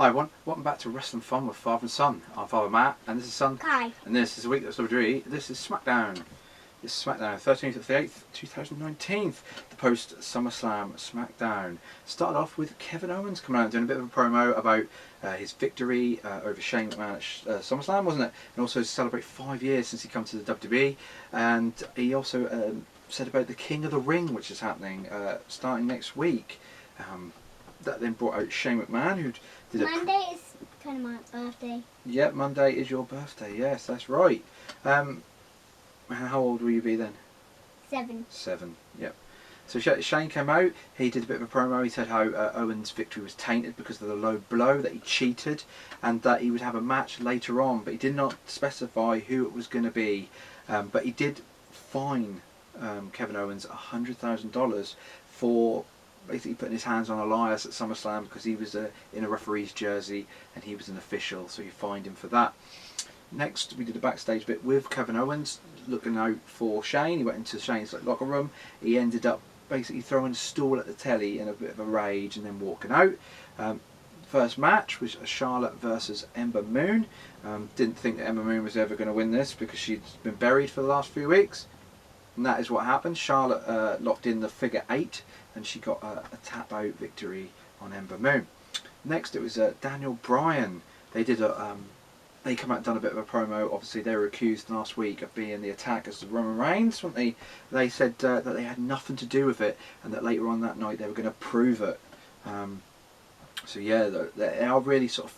Hi everyone, welcome back to Wrestling Fun with Father and Son. I'm Father Matt, and this is Son. Hi. And this is the week that's overdue. This is Smackdown. This is Smackdown, 13th of the 8th, 2019. The post SummerSlam Smackdown. Started off with Kevin Owens coming out and doing a bit of a promo about his victory over Shane McMahon at SummerSlam, wasn't it? And also to celebrate 5 years since he come to the WWE. And he also said about the King of the Ring, which is happening starting next week. That then brought out Shane McMahon, who did Monday is kind of my birthday. Yeah, Monday is your birthday. Yes, that's right. How old will you be then? 7. 7. Yep. So Shane came out. He did a bit of a promo. He said how Owens' victory was tainted because of the low blow, that he cheated, and that he would have a match later on. But he did not specify who it was going to be. But he did fine Kevin Owens $100,000 for basically putting his hands on Elias at SummerSlam because he was in a referee's jersey and he was an official, so he fined him for that. Next, we did a backstage bit with Kevin Owens looking out for Shane. He went into Shane's locker room. He ended up basically throwing a stool at the telly in a bit of a rage and then walking out. First match was Charlotte versus Ember Moon. Didn't think that Ember Moon was ever going to win this because she'd been buried for the last few weeks. And that is what happened. Charlotte locked in the figure 8 and she got a tap out victory on Ember Moon. Next it was Daniel Bryan. They did they come out and done a bit of a promo. Obviously they were accused last week of being the attackers of Roman Reigns, weren't they? They said that they had nothing to do with it and that later on that night they were going to prove it. So yeah, they are really sort of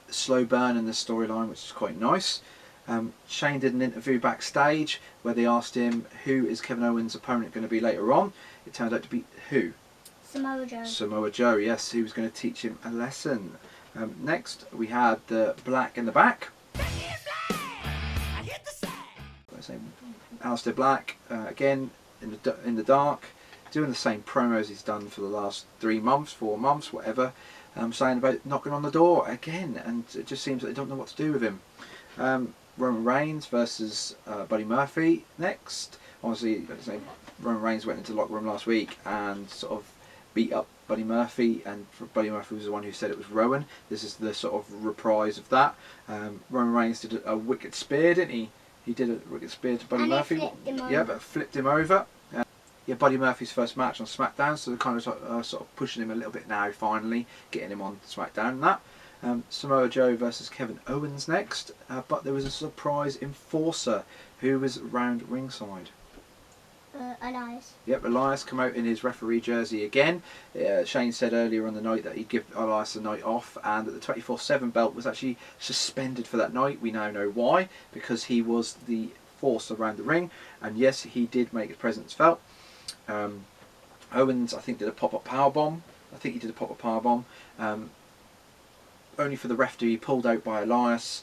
slow burn in this storyline, which is quite nice. Shane did an interview backstage where they asked him who is Kevin Owens' opponent going to be later on. It turned out to be who? Samoa Joe. Samoa Joe, yes, he was going to teach him a lesson. Next we had the Black in the back. Aleister Black again in the dark, doing the same promos he's done for the last 3 months, 4 months, whatever. Saying about knocking on the door again, and it just seems that they don't know what to do with him. Roman Reigns versus Buddy Murphy next. Obviously, Roman Reigns went into the locker room last week and sort of beat up Buddy Murphy, and Buddy Murphy was the one who said it was Rowan. This is the sort of reprise of that. Roman Reigns did a wicked spear, didn't he? He did a wicked spear to Buddy Murphy. Yeah, but flipped him over. Yeah, Buddy Murphy's first match on Smackdown, so they're kind of sort of pushing him a little bit now, finally getting him on Smackdown and that. Samoa Joe versus Kevin Owens next, but there was a surprise enforcer who was round ringside. Elias. Yep, Elias come out in his referee jersey again. Shane said earlier on the night that he'd give Elias a night off, and that the 24/7 belt was actually suspended for that night. We now know why, because he was the force around the ring, and yes, he did make his presence felt. Owens, I think, did a pop-up powerbomb. Only for the ref to be pulled out by Elias.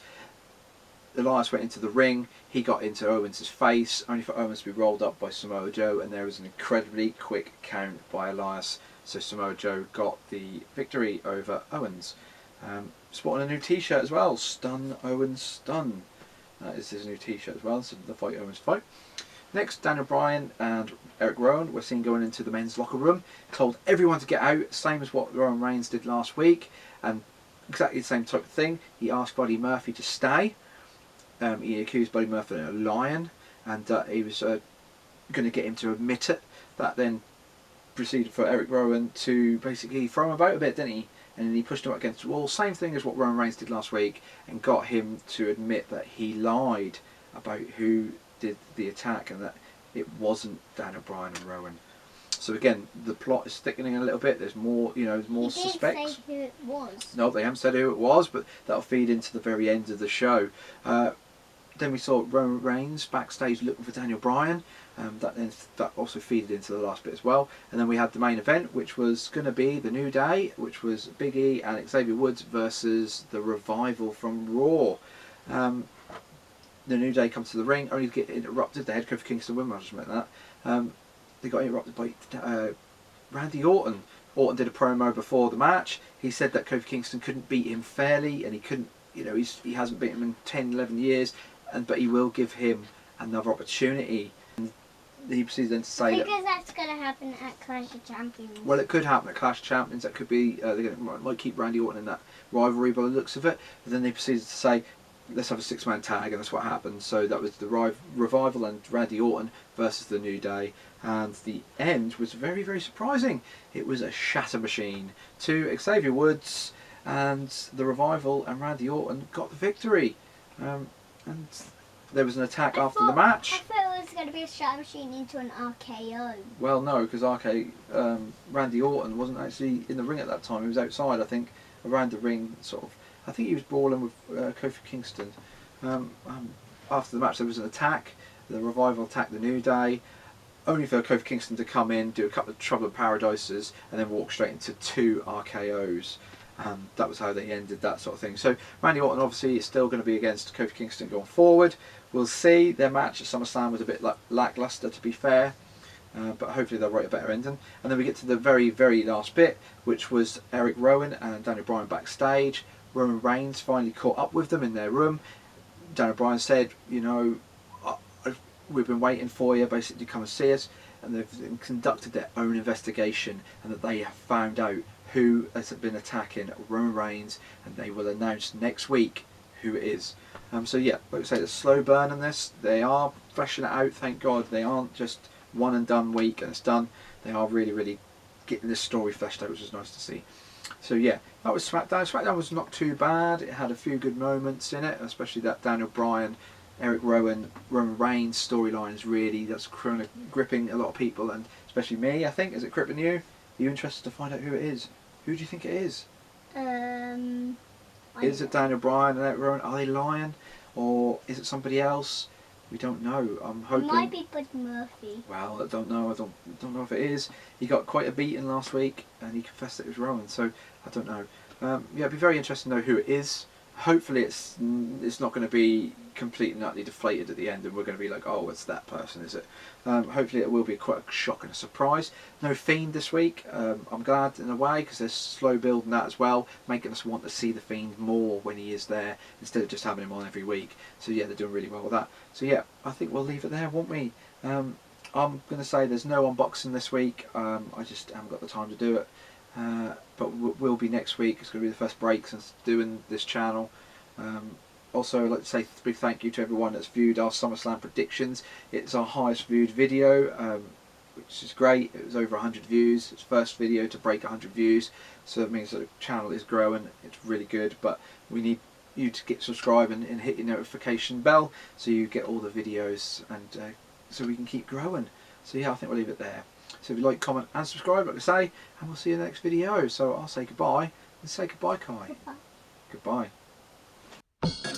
Elias went into the ring, he got into Owens' face, only for Owens to be rolled up by Samoa Joe, and there was an incredibly quick count by Elias, so Samoa Joe got the victory over Owens. Sporting a new t-shirt as well, Stun Owens Stun. That is his new t-shirt as well, so the Fight Owens Fight. Next, Daniel Bryan and Eric Rowan were seen going into the men's locker room, told everyone to get out, same as what Roman Reigns did last week, and exactly the same type of thing. He asked Buddy Murphy to stay. He accused Buddy Murphy of a lion, and he was going to get him to admit it. That then proceeded for Eric Rowan to basically throw him about a bit, didn't he? And then he pushed him up against the wall. Same thing as what Roman Reigns did last week, and got him to admit that he lied about who did the attack and that it wasn't Daniel Bryan and Rowan. So again, the plot is thickening a little bit. There's more, there's more suspects. Didn't say who it was. No, they haven't said who it was, but that'll feed into the very end of the show. Then we saw Roman Reigns backstage looking for Daniel Bryan. That also feeded into the last bit as well. And then we had the main event, which was going to be the New Day, which was Big E and Xavier Woods versus the Revival from Raw. The New Day come to the ring, only to get interrupted. They had Kofi Kingston win, I'll just make that. They got interrupted by Randy Orton. Orton did a promo before the match. He said that Kofi Kingston couldn't beat him fairly, and he couldn't, he hasn't beaten him in 10, 11 years, but he will give him another opportunity. And he proceeded then to say that. Because that's going to happen at Clash of Champions. Well, it could happen at Clash of Champions. That could be might keep Randy Orton in that rivalry by the looks of it. But then they proceeded to say, let's have a 6-man tag, and that's what happened. So that was the Revival and Randy Orton versus the New Day, and the end was very, very surprising. It was a shatter machine to Xavier Woods, and the Revival and Randy Orton got the victory. And there was an attack after the match. I thought it was going to be a shatter machine into an RKO. Well, no, because Randy Orton wasn't actually in the ring at that time. He was outside, I think, around the ring, sort of. I think he was brawling with Kofi Kingston. After the match, there was an attack. The Revival attacked the New Day, only for Kofi Kingston to come in, do a couple of Trouble in Paradises, and then walk straight into 2 RKOs. That was how they ended that sort of thing. So Randy Orton obviously is still going to be against Kofi Kingston going forward. We'll see. Their match at SummerSlam was a bit lackluster, to be fair. But hopefully they'll write a better ending. And then we get to the very, very last bit, which was Eric Rowan and Daniel Bryan backstage. Roman Reigns finally caught up with them in their room. Daniel Bryan said, you know, we've been waiting for you, basically, to come and see us. And they've conducted their own investigation, and that they have found out who has been attacking Roman Reigns, and they will announce next week who it is. So yeah, like I say, there's a slow burn on this. They are fleshing it out, thank God. They aren't just one and done week and it's done. They are really, really getting this story fleshed out, which is nice to see. So yeah, that was Smackdown. Smackdown was not too bad. It had a few good moments in it, especially that Daniel Bryan, Eric Rowan, Roman Reigns storyline is really, that's gripping a lot of people, and especially me, I think. Is it gripping you? Are you interested to find out who it is? Who do you think it is? Is it Daniel Bryan and Eric Rowan? Are they lying? Or is it somebody else? We don't know. I'm hoping. It might be Bud Murphy. Well, I don't know. I don't know if it is. He got quite a beating last week, and he confessed that it was Rowan. So I don't know. Yeah, it'd be very interesting to know who it is. Hopefully, it's not going to be completely and utterly deflated at the end, and we're going to be like, oh, it's that person, is it? Hopefully, it will be quite a shock and a surprise. No Fiend this week. I'm glad in a way, because they're slow building that as well, making us want to see the Fiend more when he is there instead of just having him on every week. So yeah, they're doing really well with that. So yeah, I think we'll leave it there, won't we? I'm going to say there's no unboxing this week. I just haven't got the time to do it. But will be next week. It's going to be the first break since doing this channel. Also, I'd like to say a big thank you to everyone that's viewed our SummerSlam predictions. It's our highest viewed video, which is great. It was over 100 views. It's the first video to break 100 views, so that means that the channel is growing. It's really good, but we need you to get subscribed and hit your notification bell so you get all the videos, and so we can keep growing. So yeah, I think we'll leave it there. So if you like, comment and subscribe, like I say, and we'll see you in the next video. So I'll say goodbye, and say goodbye, Kai. Goodbye. Goodbye.